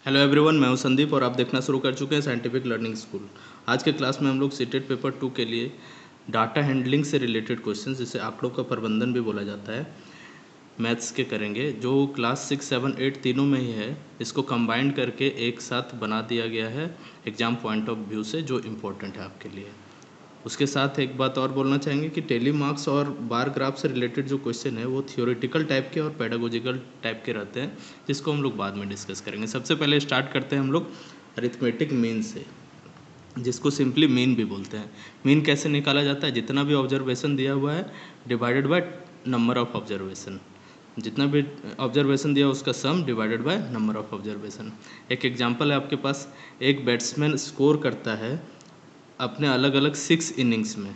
Hello everyone, मैं हूं संदीप और आप देखना शुरू कर चुके हैं साइंटिफिक लर्निंग स्कूल। आज के क्लास में हम लोग सीटेट पेपर 2 के लिए डाटा हैंडलिंग से रिलेटेड क्वेश्चन, जिसे आंकड़ों का प्रबंधन भी बोला जाता है, मैथ्स के करेंगे। जो क्लास 6, 7, 8 तीनों में ही है, इसको कंबाइंड करके एक साथ बना दिया गया है एग्ज़ाम पॉइंट ऑफ व्यू से, जो इम्पोर्टेंट है आपके लिए। उसके साथ एक बात और बोलना चाहेंगे कि टेली मार्क्स और बार ग्राफ से रिलेटेड जो क्वेश्चन है वो थियोरेटिकल टाइप के और पेडागोजिकल टाइप के रहते हैं, जिसको हम लोग बाद में डिस्कस करेंगे। सबसे पहले स्टार्ट करते हैं हम लोग अरिथमेटिक मीन से, जिसको सिंपली मीन भी बोलते हैं। मीन कैसे निकाला जाता है? जितना भी ऑब्जर्वेशन दिया हुआ है divided by number of observation, जितना भी ऑब्जर्वेशन दिया उसका सम divided by number of observation. एक एग्जांपल है आपके पास, एक बैट्समैन स्कोर करता है अपने अलग अलग 6 इनिंग्स में,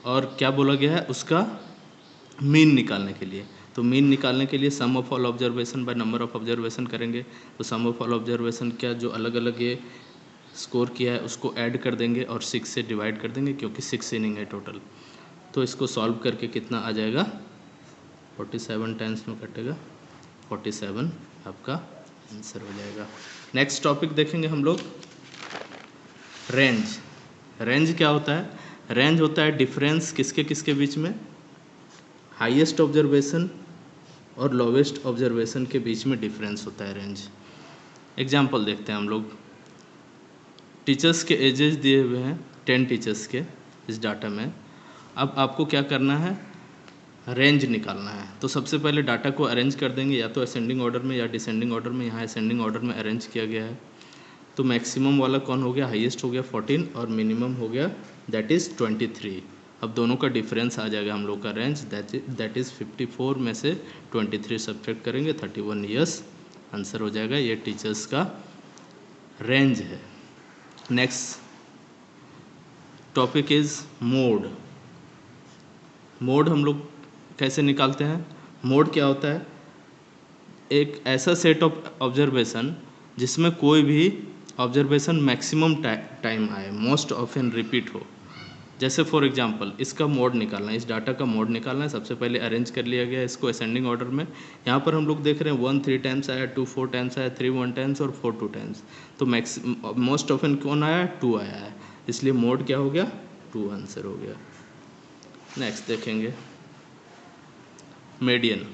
और क्या बोला गया है उसका मीन निकालने के लिए। तो मीन निकालने के लिए sum of all observation by number of observation करेंगे। तो सम ऑफ ऑल ऑब्जर्वेशन क्या, जो अलग अलग ये स्कोर किया है उसको ऐड कर देंगे और 6 से डिवाइड कर देंगे, क्योंकि 6 इनिंग है टोटल। तो इसको सॉल्व करके कितना आ जाएगा, 47 टाइम्स में कटेगा, 47 आपका आंसर हो जाएगा। नेक्स्ट टॉपिक देखेंगे हम लोग, रेंज। रेंज क्या होता है? रेंज होता है डिफरेंस किसके किसके बीच में, हाईएस्ट ऑब्जर्वेशन और लोवेस्ट ऑब्जर्वेशन के बीच में डिफरेंस होता है रेंज। एग्जांपल देखते हैं हम लोग। टीचर्स के एजेस दिए हुए हैं 10 टीचर्स के इस डाटा में। अब आपको क्या करना है, रेंज निकालना है। तो सबसे पहले डाटा को अरेंज कर देंगे, या तो असेंडिंग ऑर्डर में या डिसेंडिंग ऑर्डर में। यहाँ असेंडिंग ऑर्डर में अरेंज किया गया है। तो मैक्सिमम वाला कौन हो गया, हाईएस्ट हो गया 14, और मिनिमम हो गया दैट इज़ 23। अब दोनों का डिफरेंस आ जाएगा हम लोग का रेंज, दैट इज़ 54 में से 23 सब्ट्रैक्ट करेंगे, 31 ईयर्स आंसर हो जाएगा। ये टीचर्स का रेंज है। Next topic is mode. Mode हम लोग कैसे निकालते हैं? मोड क्या होता है? एक ऐसा सेट ऑफ ऑब्जर्वेशन जिसमें कोई भी ऑब्जर्वेशन मैक्सिमम टाइम आए, मोस्ट ऑफन रिपीट हो। जैसे फॉर एग्जांपल इसका मोड निकालना है, इस डाटा का मोड निकालना है। सबसे पहले अरेंज कर लिया गया इसको असेंडिंग ऑर्डर में। यहाँ पर हम लोग देख रहे हैं 1 3 टाइम्स आया, 2 4 टाइम्स आया, 3 1 टाइम्स और 4 2 टाइम्स। तो मोस्ट ऑफन कौन आया, 2 आया है, इसलिए मोड क्या हो गया, 2 आंसर हो गया। नेक्स्ट देखेंगे मीडियन।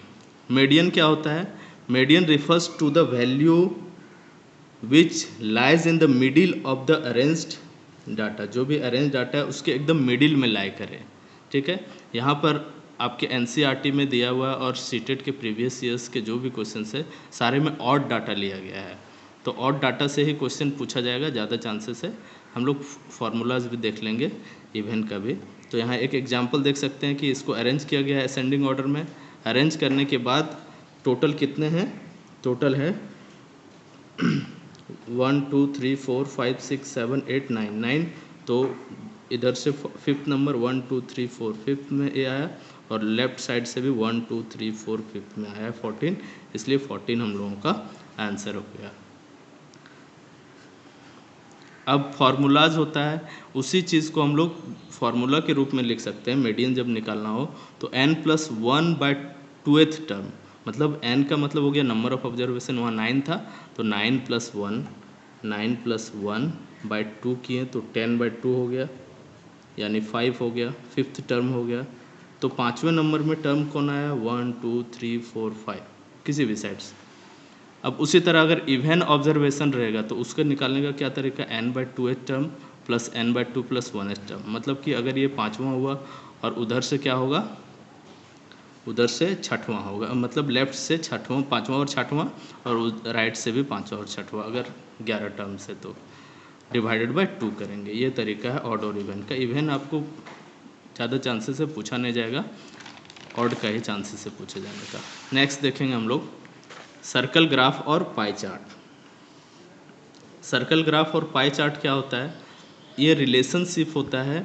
मीडियन क्या होता है? Median refers to the value which lies in the middle of the arranged data. जो भी अरेंज डाटा है उसके एकदम मिडिल में लाई करें, ठीक है। यहाँ पर आपके एनसीईआरटी में दिया हुआ और सीटेट के प्रीवियस ईयर्स के जो भी क्वेश्चन है सारे में ऑड डाटा लिया गया है। तो ऑड डाटा से ही क्वेश्चन पूछा जाएगा, ज़्यादा चांसेस है। हम लोग फार्मूलाज भी देख लेंगे इवन का भी। तो यहाँ एक एग्जांपल देख सकते हैं कि इसको अरेंज किया गया है असेंडिंग ऑर्डर में। अरेंज करने के बाद टोटल कितने हैं, टोटल है 1 2 3 4 5 6 7 8 9 9। तो इधर से फिफ्थ नंबर 1 2 3 4 फिफ्थ में ये आया, और लेफ्ट साइड से भी 1 2 3 4 फिफ्थ में आया 14, इसलिए 14 हम लोगों का आंसर हो गया। अब फार्मूलाज होता है, उसी चीज़ को हम लोग फार्मूला के रूप में लिख सकते हैं। मीडियन जब निकालना हो तो n+1/2th टर्म, मतलब n का मतलब हो गया नंबर ऑफ ऑब्जर्वेशन, वहाँ 9 था तो 9+1/2 किए तो 10/2 हो गया, यानी 5 हो गया। फिफ्थ टर्म हो गया। तो 5वें नंबर में टर्म कौन आया, 1 2 3 4 5 किसी भी साइड से। अब उसी तरह अगर इवन ऑब्जर्वेशन रहेगा तो उसका निकालने का क्या तरीका, n/2th term plus n/2 + 1th term. मतलब कि अगर ये 5वां हुआ और उधर से क्या होगा, उधर से 6वां होगा, मतलब लेफ्ट से 6वां, 5वां और 6वां, और राइट से भी 5वां और 6वां, अगर 11 टर्म से तो डिवाइडेड बाय 2 करेंगे। ये तरीका है ऑड और इवन का। इवन आपको ज़्यादा चांसेस से पूछा नहीं जाएगा, ऑड का ही चांसेस से पूछे जाने का। नेक्स्ट देखेंगे हम लोग सर्कल ग्राफ और पाई चार्ट। सर्कल ग्राफ और पाई चार्ट क्या होता है? ये रिलेशनशिप होता है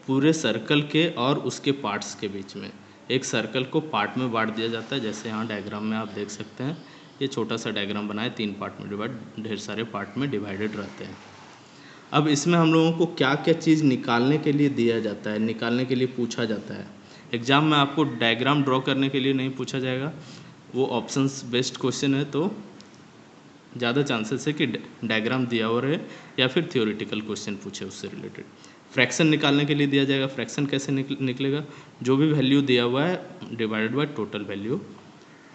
पूरे सर्कल के और उसके पार्ट्स के बीच में। एक सर्कल को पार्ट में बांट दिया जाता है, जैसे यहाँ डायग्राम में आप देख सकते हैं। ये छोटा सा डायग्राम बनाए, 3 पार्ट में डिवाइड, ढेर सारे पार्ट में डिवाइडेड रहते हैं। अब इसमें हम लोगों को क्या क्या चीज़ निकालने के लिए दिया जाता है, निकालने के लिए पूछा जाता है। एग्ज़ाम में आपको डायग्राम ड्रॉ करने के लिए नहीं पूछा जाएगा, वो ऑप्शंस बेस्ड क्वेश्चन है, तो ज़्यादा चांसेस है कि डायग्राम दिया हो रहे या फिर थियोरेटिकल क्वेश्चन पूछे उससे रिलेटेड। फ्रैक्शन निकालने के लिए दिया जाएगा, फ्रैक्शन कैसे निकलेगा, जो भी वैल्यू दिया हुआ है डिवाइडेड बाय टोटल वैल्यू।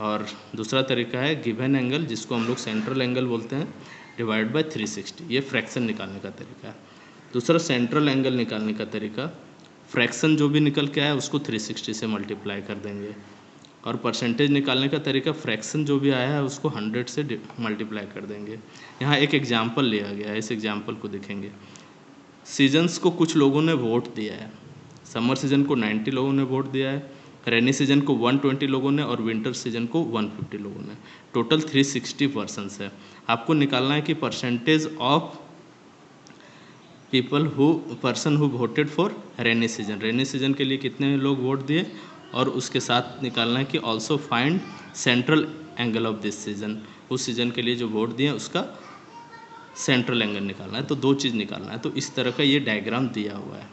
और दूसरा तरीका है गिवन एंगल, जिसको हम लोग सेंट्रल एंगल बोलते हैं, डिवाइड बाय 360, ये फ्रैक्शन निकालने का तरीका है। दूसरा सेंट्रल एंगल निकालने का तरीका, फ्रैक्शन जो भी निकल के आया उसको 360 से मल्टीप्लाई कर देंगे। और परसेंटेज निकालने का तरीका, फ्रैक्शन जो भी आया है उसको 100 से मल्टीप्लाई कर देंगे। यहाँ एक एग्जाम्पल लिया गया है, इस एग्जाम्पल को देखेंगे। सीजन्स को कुछ लोगों ने वोट दिया है, समर सीजन को 90 लोगों ने वोट दिया है, रेनी सीजन को 120 लोगों ने और विंटर सीजन को 150 लोगों ने, टोटल 360 पर्सन्स है। आपको निकालना है कि percentage of person who voted for rainy season के लिए कितने लोग वोट दिए, और उसके साथ निकालना है कि also find central angle of this season, उस सीजन के लिए जो वोट दिए उसका सेंट्रल एंगल निकालना है। तो दो चीज़ निकालना है। तो इस तरह का ये डायग्राम दिया हुआ है।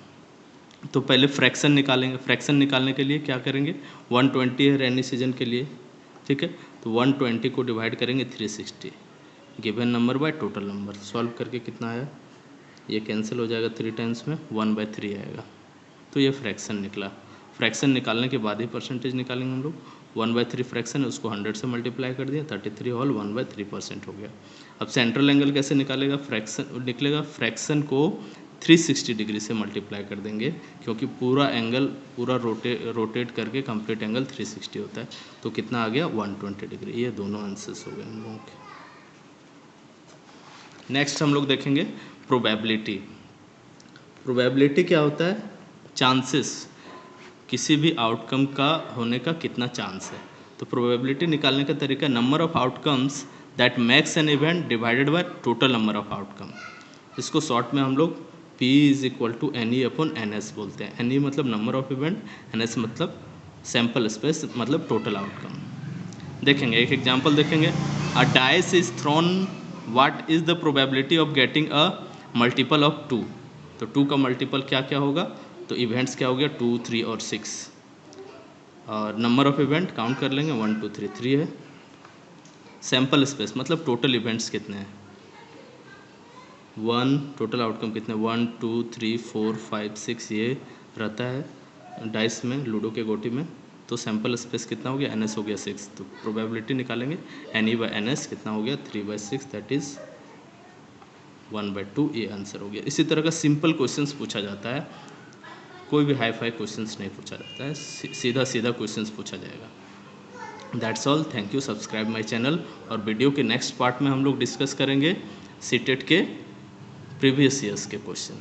तो पहले फ्रैक्शन निकालेंगे। फ्रैक्शन निकालने के लिए क्या करेंगे, 120 है रेनी सीजन के लिए, ठीक है, तो 120 को डिवाइड करेंगे 360, given number by total number. Solve करके कितना आया, ये कैंसिल हो जाएगा 3 टाइम्स में, 1/3 आएगा। तो ये फ्रैक्शन निकला। फ्रैक्शन निकालने के बाद ही परसेंटेज निकालेंगे हम लोग। 1/3 फ्रैक्शन है, उसको 100 से मल्टीप्लाई कर दिया, 33 होल 1/3% हो गया। अब सेंट्रल एंगल कैसे निकालेगा, फ्रैक्शन निकलेगा, फ्रैक्शन को 360 डिग्री से मल्टीप्लाई कर देंगे, क्योंकि पूरा एंगल पूरा रोटेट करके कंप्लीट एंगल 360 होता है। तो कितना आ गया, 120 डिग्री। ये दोनों आंसर्स हो गए हम लोगों के। नेक्स्ट हम लोग देखेंगे प्रोबेबिलिटी। प्रोबेबिलिटी क्या होता है, चांसेस, किसी भी आउटकम का होने का कितना चांस है। तो प्रोबेबिलिटी निकालने का तरीका, number of outcomes that makes an event divided by total number of outcome. इसको शॉर्ट में हम लोग P = NE/NS बोलते हैं। NE मतलब नंबर ऑफ इवेंट, NS मतलब सैम्पल स्पेस, मतलब टोटल आउटकम। देखेंगे एक एग्जांपल देखेंगे। अ dice is throne, what is the probability of getting a multiple of 2। तो 2 का मल्टीपल क्या क्या होगा, तो इवेंट्स क्या हो गया, 2, 3 और 6। और नंबर ऑफ इवेंट काउंट कर लेंगे, 1, 2, 3, 3 है। सैम्पल स्पेस मतलब टोटल इवेंट्स कितने हैं, 1, टोटल आउटकम कितने, 1, 2, 3, 4, 5, 6 ये रहता है डाइस में, लूडो के गोटी में। तो सैम्पल स्पेस कितना हो गया, NS हो गया 6। तो प्रोबेबिलिटी निकालेंगे, NE/NS कितना हो गया, 3/6, दैट इज़ 1/2। ये आंसर हो गया। इसी तरह का सिंपल क्वेश्चंस पूछा जाता है, कोई भी हाई फाई क्वेश्चंस नहीं पूछा जाता है, सीधा सीधा क्वेश्चंस पूछा जाएगा। That's all, thank you, subscribe my channel. और वीडियो के नेक्स्ट पार्ट में हम लोग डिस्कस करेंगे सीटेट के प्रीवियस ईयर्स के क्वेश्चन।